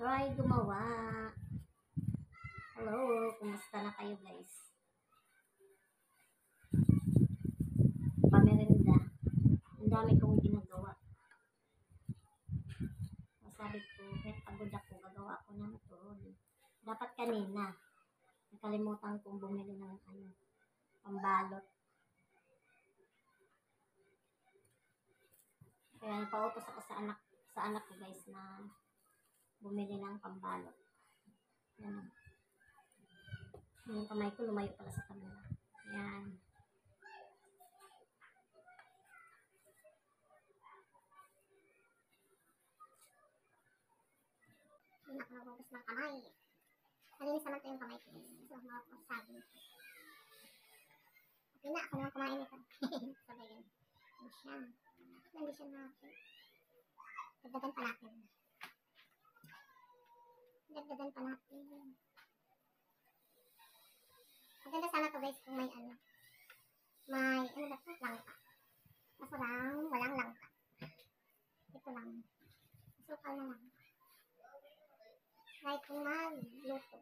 try gumawa. Hello, kumusta na kayo guys? Pamerinda. Ang dami kong ginagawa. Sabi ko, kahit pagod ako, gagawa ko ng turon. Dapat kanina, nakalimutan kong bumili ng pambalot. Kaya napautos ako sa anak ko guys na bumili ng pambalot. Yan. Yung kamay ko lumayo pala sa camera. Ayan. Hindi na ako nagugas ng kamay. Malinis naman ito yung kamay ko. So, makapasabi. Okay na, ako naman kumain ito. Sabi yan. Ano siya? Hindi siya natin. Dagdagan pa natin. Dagdagan pa natin. Maganda sana ito guys kung may may ba ito? Langka. Kaso lang, walang langka. Ito lang. Sukal na lang. Try kong magluto.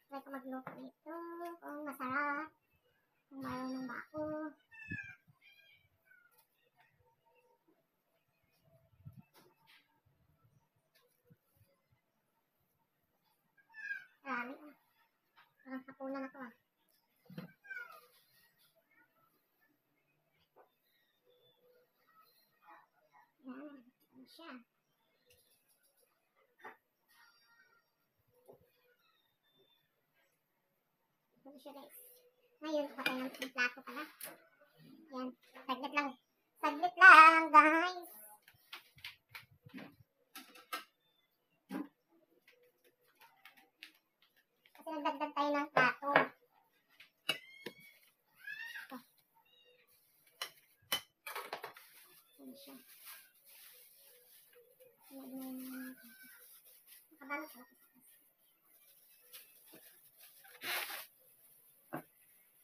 Try kong magluto nito. Kung masarap. Kung marunong ba ako. Marami parang hapunan ako Yan. Ano siya? Ano siya guys? Ngayon, kuha tayo ng plato pala. Yan. Saglit lang. Saglit lang guys. Kasi nagdagdag tayo ng plato. Ano siya? Nakabalot pala.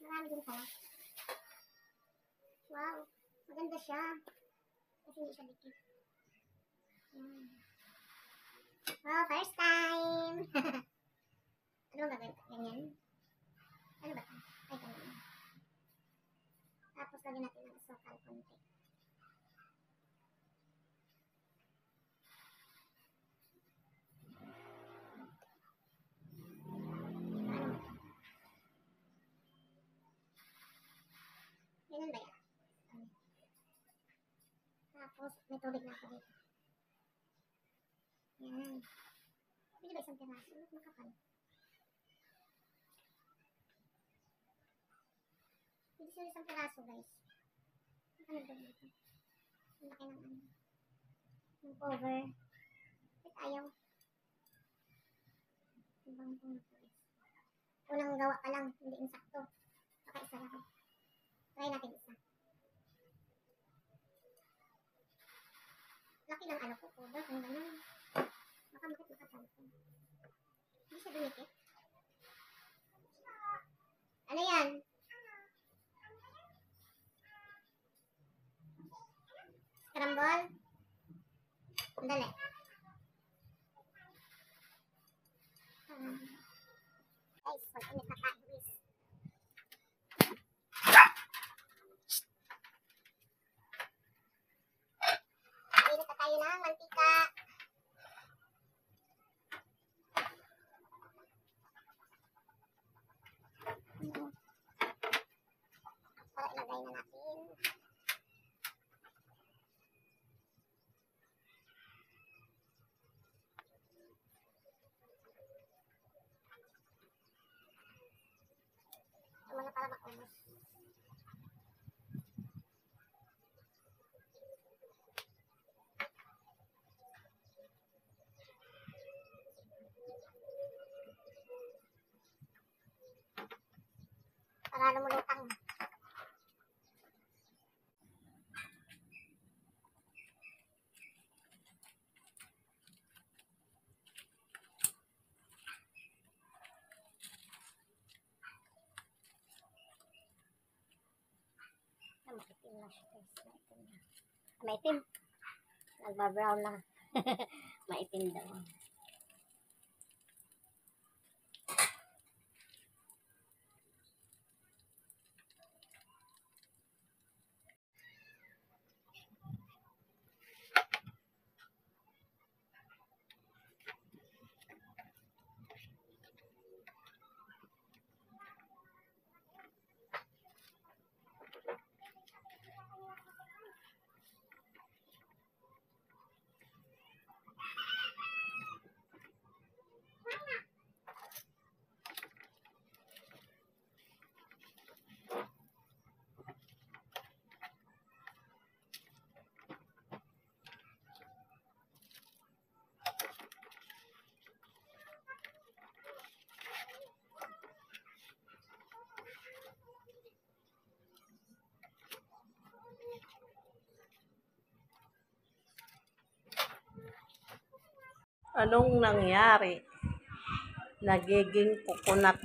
Marami din pala. Wow. Maganda siya. Kasi hindi siya dikit. Wow, first time! Ano bang gagawin? Ganyan? Ano ba ito? Ay, ganyan. Tapos lagyan natin ng asukal konti. Ganyan ba yan? Tapos may tubig na ako dito. Yan. Pwede ba isang piraso? Makapal. Pwede siya isang piraso guys. Ano ba dito? Ang laki ng cover. Bakit ayaw? Ibang guys. Unang gawa pa lang, hindi insakto. Baka isa lang. Try natin isa. Laki ng ko, cover. Kung gano'n. Baka makapal ko. Hindi siya dumikit. Ano yan? Scramble? Sandali. Guys, mag-init na tayo guys. Mag-init na tayo ng mantika. Para ilagay na natin. Muna para maubos. Para lumulutang. Maitim na siya guys. Maitim. Nagba-brown na. Maitim daw. Anong nangyari? Nagiging coconut